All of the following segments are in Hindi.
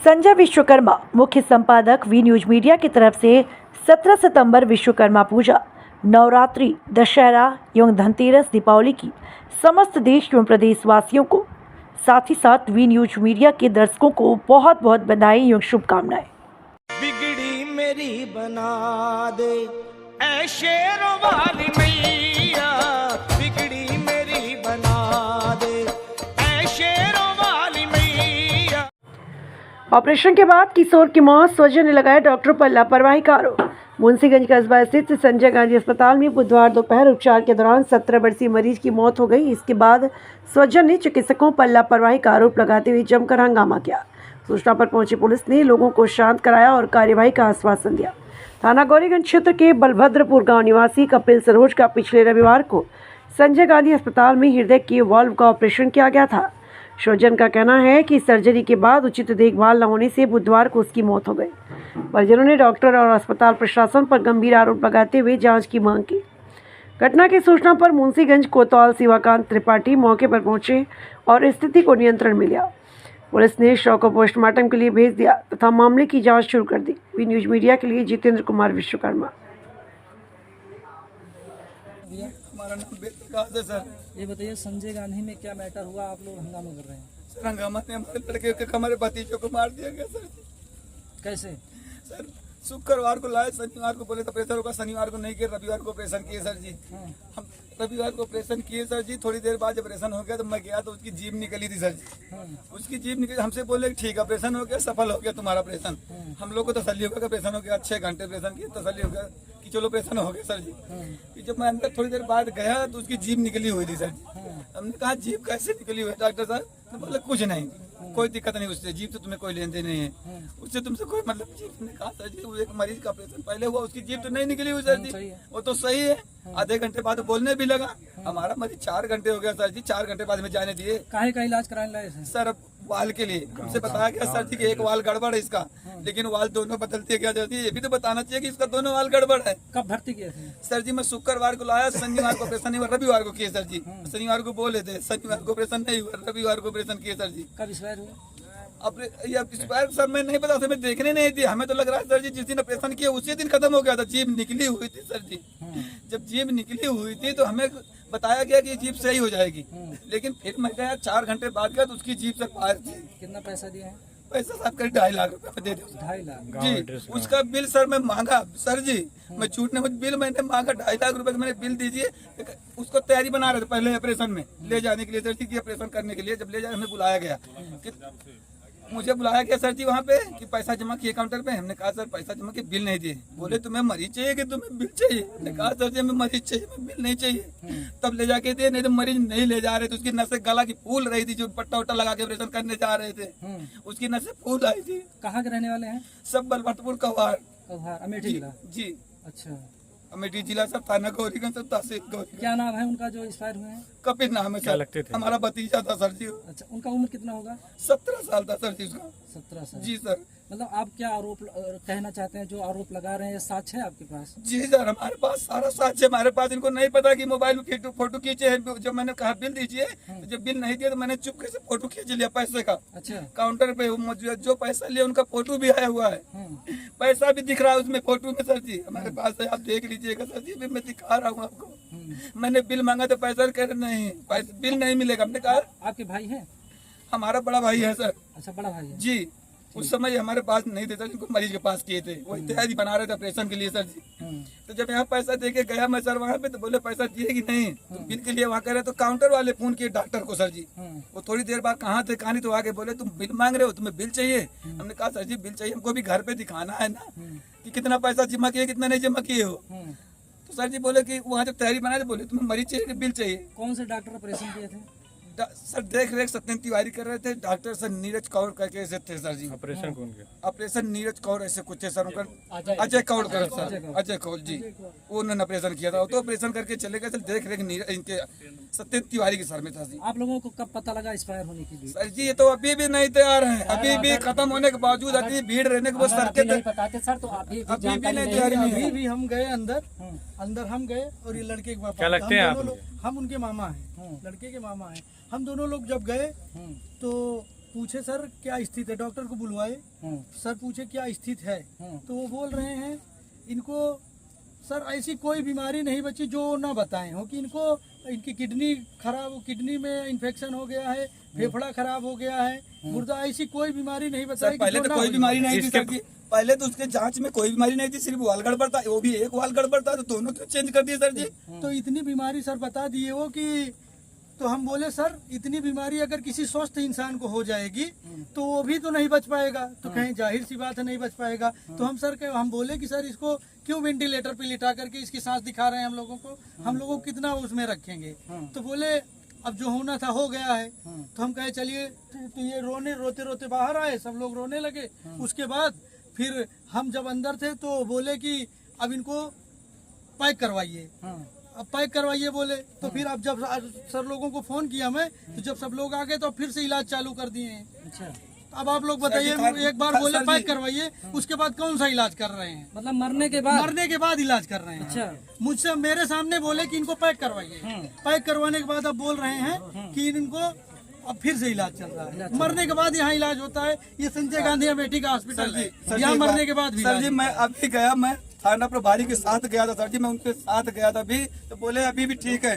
संजय विश्वकर्मा, मुख्य संपादक वी न्यूज मीडिया की तरफ से 17 सितंबर विश्वकर्मा पूजा, नवरात्रि, दशहरा एवं धनतेरस, दीपावली की समस्त देश एवं प्रदेशवासियों को, साथ ही साथ वी न्यूज मीडिया के दर्शकों को बहुत बहुत बधाई एवं शुभकामनाएं। बिगड़ी मेरी बना दे ऐ शेरों वाली मैया, बिगड़ी मेरी बना दे ऐ शेरों वाली मैया। ऑपरेशन के बाद किशोर की मौत, स्वजन ने लगाया डॉक्टर पर लापरवाही का आरोप। मुंशीगंज कस्बा स्थित संजय गांधी अस्पताल में बुधवार दोपहर उपचार के दौरान 17 वर्षीय मरीज की मौत हो गई। इसके बाद स्वजन ने चिकित्सकों पर लापरवाही का आरोप लगाते हुए जमकर हंगामा किया। सूचना पर पहुंची पुलिस ने लोगों को शांत कराया और कार्यवाही का आश्वासन दिया। थाना गौरीगंज क्षेत्र के बलभद्रपुर गांव निवासी कपिल सरोज का पिछले रविवार को संजय गांधी अस्पताल में हृदय के वाल्व का ऑपरेशन किया गया था। स्वजन का कहना है कि सर्जरी के बाद उचित देखभाल न होने से बुधवार को उसकी मौत हो गई। परिजनों ने डॉक्टर और अस्पताल प्रशासन पर गंभीर आरोप लगाते हुए जांच की मांग की। घटना की सूचना पर मुंशीगंज कोतवाल शिवाकांत त्रिपाठी मौके पर पहुंचे और स्थिति को नियंत्रण में लिया। पुलिस ने शव को पोस्टमार्टम के लिए भेज दिया तथा मामले की जांच शुरू कर दी। वी न्यूज मीडिया के लिए जितेंद्र कुमार विश्वकर्मा। हमारा नाम वेदप्रकाश है सर। ये बताइए संजय गांधी में क्या मैटर हुआ, आप लोग हंगामा कर रहे हैं? सर हंगामा ने हमारे लड़के के हमारे भतीजों को मार दिया गया सर। कैसे? सर शुक्रवार को लाए, शनिवार को बोले तो ऑपरेशन होगा, शनिवार को नहीं किए, रविवार को ऑपरेशन किए सर जी। हम रविवार को ऑपरेशन किए सर जी। थोड़ी देर बाद जब ऑपरेशन हो गया तो मैं गया तो उसकी जीभ निकली थी सर जी। उसकी जीभ निकली, हमसे बोले ठीक ऑपरेशन हो गया, सफल हो गया तुम्हारा ऑपरेशन। हम लोग को तसल्ली हो गया ऑपरेशन हो गया, 6 घंटे ऑपरेशन किए, तसल्ली हो गया कि चलो ऑपरेशन हो गया सर जी। कि जब मैं अंदर थोड़ी देर बाद गया तो उसकी जीभ निकली हुई थी सर जी। हमने कहा जीभ कैसे निकली हुई डॉक्टर साहब? तो बोले कुछ नहीं, कोई दिक्कत नहीं, उससे जीभ तो तुम्हें कोई लेन देन नहीं है, उससे तुमसे कोई मतलब। जीभ ने कहा सर जी वो एक मरीज का ऑपरेशन पहले हुआ, उसकी जीभ तो नहीं निकली हुई सर जी, वो तो सही है। आधे घंटे बाद बोलने भी लगा। हमारा मरीज 4 घंटे हो गया सर जी, 4 घंटे बाद में जाने दिए। काहे का इलाज कराने लाए थे? सर अब वाल के लिए हमसे बताया गया सर जी कि एक वाल गड़बड़ है इसका, लेकिन वाल दोनों बदलते क्या जाती है, ये भी तो बताना चाहिए कि इसका दोनों वाल गड़बड़ है। कब भर्ती किए थे? सर जी मैं शुक्रवार को लाया, शनिवार को ऑपरेशन नहीं हुआ, रविवार को किए सर जी। शनिवार को बोले थे, शनिवार को ऑपरेशन नहीं हुआ, रविवार को ऑपरेशन किए सर जी। कब एक्सपायर हुआ? अब ये एक्सपायर सर मैं नहीं पता, हमें देखने नहीं थी, हमें तो लग रहा है सर जी जिस दिन ऑपरेशन किया उसी दिन खत्म हो गया था। जीभ निकली हुई थी सर जी। जब जीभ निकली हुई थी तो हमें बताया गया कि जीभ सही हो जाएगी, लेकिन फिर मैं गया 4 घंटे बाद गया तो उसकी जीभ से बाहर थी। कितना पैसा दिया है? पैसा साहब करीब 2.5 लाख रुपए में दे दो। 2.5 लाख जी उसका बिल सर मैं मांगा सर जी, मैं झूठ नहीं, बिल मैंने मांगा 2.5 लाख रुपए का, मैंने बिल दीजिए। उसको तैयारी बना रहे थे पहले ऑपरेशन में ले जाने के लिए सर जी, ऑपरेशन करने के लिए जब ले जाने हमें बुलाया गया, मुझे बुलाया गया सर जी वहाँ पे कि पैसा जमा किए काउंटर पे। हमने कहा सर पैसा जमा किए, बिल नहीं दिए। बोले तुम्हें मरीज चाहिए कि तुम्हें बिल चाहिए? हमने कहा सर जी हमें मरीज चाहिए, हमें बिल नहीं चाहिए। तब ले जाके दिए, नहीं तो मरीज नहीं ले जा रहे थे। उसकी नसें गला की फूल रही थी, जो पट्टा वट्टा लगा के ऑपरेशन करने जा रहे थे, उसकी नसें फूल आई थी। कहाँ के रहने वाले हैं? सब बलभद्रपुर कवार अमेठी जिला। जी अच्छा, अमेठी जिला सब, थाना गौरीगंज सब, तहसील गौरीगंज। क्या नाम है उनका जो एक्सपायर हुए हैं? कपिल नाम है सर, हमारा भतीजा था सर जी। अच्छा, उनका उम्र कितना होगा? 17 साल था सर जी उसका। 17 साल। जी सर। मतलब आप क्या आरोप कहना चाहते हैं? जो आरोप लगा रहे हैं ये साक्ष्य है आपके पास? जी सर हमारे पास सारा साक्ष्य है हमारे पास। इनको नहीं पता कि मोबाइल में फोटो खींचे हैं। जब मैंने कहा बिल दीजिए, तो जब बिल नहीं दिया तो मैंने चुपके से फोटो खींच लिया पैसे का। अच्छा, काउंटर पे जो पैसा लिया उनका फोटो भी आया हुआ है, पैसा भी दिख रहा है उसमें फोटो में सर जी हमारे पास है, आप देख लीजिएगा सर जी। मैं दिखा रहा हूँ आपको, मैंने बिल मांगा तो पैसा कह रहे नहीं, बिल नहीं मिलेगा। हमने कहा आपके भाई हैं? हमारा बड़ा भाई है सर। अच्छा, बड़ा भाई है जी। उस समय हमारे पास नहीं थे सर, इनको मरीज के पास किए थे, वो तैयारी बना रहे थे ऑपरेशन के लिए सर जी। तो जब यहाँ पैसा दे के गया मैं सर वहाँ पे, तो बोले पैसा दिए कि नहीं, तो बिल के लिए वहाँ कह रहे तो काउंटर वाले फोन किए डॉक्टर को सर जी। वो थोड़ी देर बाद कहाँ थे कहानी, तो आगे बोले तुम बिल मांग रहे हो, तुम्हें बिल चाहिए? हमने कहा सर जी बिल चाहिए, हमको भी घर पे दिखाना है ना कि कितना पैसा जमा किए कितना नहीं जमा किए हो। तो सर जी बोले कि वहाँ जब तैयारी बनाए थे, बोले तुम्हें मरीज चाहिए कि बिल चाहिए? कौन से डॉक्टर ऑपरेशन किए थे? सर देख रेख सत्येंद्र तिवारी कर रहे थे, डॉक्टर सर नीरज कौर करके ऐसे थे सर जी। ऑपरेशन कौन किया? ऑपरेशन नीरज कौर ऐसे कुछ थे सर, उनका अजय कौर कर सर, अजय कौर जी, वो उन्होंने ऑपरेशन किया था। तो ऑपरेशन करके चले गए सर, देख रेख इनके सत्येंद्र तिवारी के सर में था जी। आप लोगों को कब पता लगा एक्सपायर होने की? सर जी ये तो अभी भी नहीं तैयार है, अभी भी खत्म होने के बावजूद अभी भीड़ रहने के वो सर के बताते सर तो अभी भी नहीं तैयारी में अभी भी हम गए अंदर हम गए और ये लड़के के पापा, क्या लगते हैं आप? हम उनके मामा हैं, लड़के के मामा हैं। हम दोनों लोग जब गए तो पूछे सर क्या स्थिति है, डॉक्टर को बुलवाए। सर पूछे क्या स्थिति है, तो वो बोल रहे हैं इनको सर ऐसी कोई बीमारी नहीं बची जो ना बताएं हो, कि इनको इनकी किडनी खराब, किडनी में इन्फेक्शन हो गया है, फेफड़ा खराब हो गया है, गुर्दा, ऐसी कोई बीमारी नहीं बताई। पहले तो कोई बीमारी नहीं थी सर जी, पहले तो उसके जांच में कोई बीमारी नहीं थी, सिर्फ वाल गड़बड़ था, वो भी एक वाल गड़बड़ था, तो दोनों तो चेंज कर दिए सर जी। तो इतनी बीमारी सर बता दिए वो कि, तो हम बोले सर इतनी बीमारी अगर किसी स्वस्थ इंसान को हो जाएगी तो वो भी तो नहीं बच पाएगा, तो कहीं जाहिर सी बात है नहीं बच पाएगा। तो हम बोले कि सर इसको क्यों वेंटिलेटर पे लिटा करके इसकी सांस दिखा रहे हैं हम लोगों को, हम लोगों को कितना उसमें रखेंगे। तो बोले अब जो होना था हो गया है। तो हम कहे चलिए, तो ये रोते रोते बाहर आए, सब लोग रोने लगे। उसके बाद फिर हम जब अंदर थे तो बोले कि अब इनको पैक करवाइए, अब पैक करवाइए बोले। तो फिर अब जब सर लोगों को फोन किया मैं, तो जब सब लोग आ गए तो फिर से इलाज चालू कर दिए हैं। अच्छा, अब आप लोग बताइए, एक बार बोले पैक करवाइए, उसके बाद कौन सा इलाज कर रहे हैं? मतलब मरने के बाद इलाज कर रहे हैं। अच्छा, मुझसे मेरे सामने बोले कि इनको पैक करवाइए, पैक करवाने के बाद अब बोल रहे हैं कि इनको अब फिर से इलाज चल रहा है। मरने के बाद यहाँ इलाज होता है, ये संजय गांधी अमेठी का हॉस्पिटल है, यहाँ मरने के बाद भी। सर जी मैं अभी गया, मैं थाना प्रभारी के साथ गया था सर जी, मैं उनके साथ गया था अभी, तो बोले अभी भी ठीक है,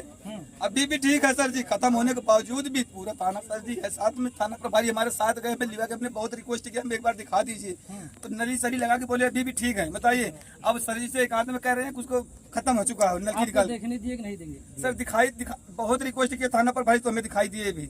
अभी भी ठीक है सर जी, खत्म होने के बावजूद भी पूरा थाना सर जी है साथ में, थाना प्रभारी हमारे साथ गए, मैं लिवा के अपने बहुत रिक्वेस्ट किया हम एक बार दिखा दीजिए, तो नली सरी लगा के बोले अभी भी ठीक है। बताइए अब सर जी से एक आदमी कह रहे हैं कि उसको खत्म हो चुका है, नल की निकाल देखने दिए कि नहीं देंगे? सर बहुत रिक्वेस्ट किया थाना प्रभारी, तो हमें दिखाई दिए भी,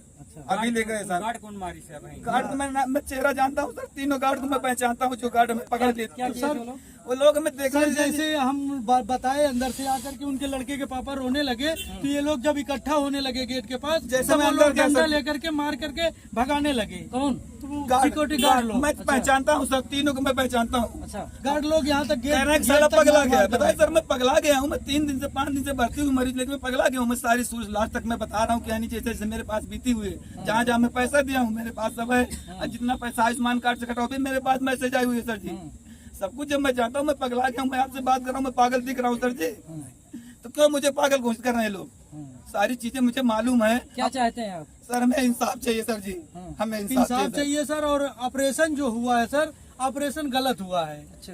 अभी ले गए सर। गार्ड कौन मारी से? गार्ड तो मैं चेहरा जानता हूँ सर, तीनों गार्ड को मैं पहचानता हूँ, जो गार्ड हमें पकड़ लेते सर वो लोग हमें देखा। सर जैसे हम बताए अंदर से आकर के उनके लड़के के पापा रोने लगे, तो ये लोग जब इकट्ठा होने लगे गेट के पास, जैसे वो लोग डंडा लेकर के मार करके भगाने लगे। कौन? सिक्योरिटी गार्ड लोग। मैं पहचानता हूँ सर, तीनों को मैं पहचानता हूँ। अच्छा, गार्ड लोग यहाँ तक गेट साला पगला गया, बताइए सर मैं पगला गया हूँ, मैं 3 दिन से 5 दिन से भर्ती हूँ मरीज, लेकिन मैं पगला गया हूँ। मैं सारी सोच लास्ट तक मैं बता रहा हूँ क्या नहीं, जैसे जैसे मेरे पास बीती हुई है, जहाँ जहाँ मैं पैसा दिया हूँ मेरे पास सब है, और जितना पैसा आयुष्मान कार्ड से कटा भी मेरे पास मैसेज आई हुई है सर जी, सब कुछ जब मैं जानता हूँ। मैं पगला गया हूँ, मैं आपसे बात कर रहा हूँ, मैं पागल दिख रहा हूँ सर जी, तो क्यों मुझे पागल घोषित कर रहे हैं लोग? सारी चीजें मुझे मालूम है। क्या चाहते हैं आप? सर हमें इंसाफ चाहिए सर जी, हमें इंसाफ चाहिए सर। और ऑपरेशन जो हुआ है सर, ऑपरेशन गलत हुआ है। अच्छा,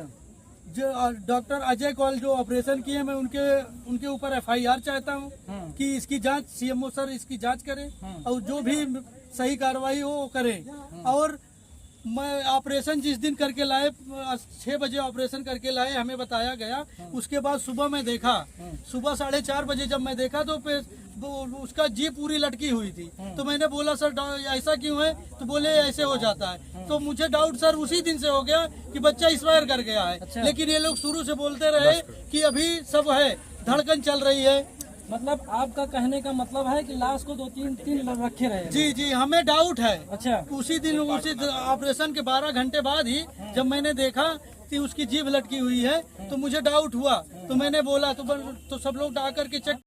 जो डॉक्टर अजय कौल जो ऑपरेशन किए, मैं उनके ऊपर FIR चाहता हूँ कि इसकी जांच CMO सर इसकी जांच करे और जो भी सही कार्रवाई हो वो करे। और मैं ऑपरेशन जिस दिन करके लाए, 6 बजे ऑपरेशन करके लाए हमें बताया गया, उसके बाद सुबह मैं देखा, सुबह 4:30 बजे जब मैं देखा तो उसका जी पूरी लटकी हुई थी। तो मैंने बोला सर ऐसा क्यों है, तो बोले ऐसे हो जाता है। तो मुझे डाउट सर उसी दिन से हो गया कि बच्चा एक्सपायर कर गया है। अच्छा। लेकिन ये लोग शुरू से बोलते रहे कि अभी सब है, धड़कन चल रही है। मतलब आपका कहने का मतलब है कि लाश को 2-3 रखे रहे? जी हमें डाउट है। अच्छा, उसी दिन उसी ऑपरेशन के 12 घंटे बाद ही जब मैंने देखा कि उसकी जीभ लटकी हुई है तो मुझे डाउट हुआ, तो मैंने बोला तो सब लोग आकर के चेक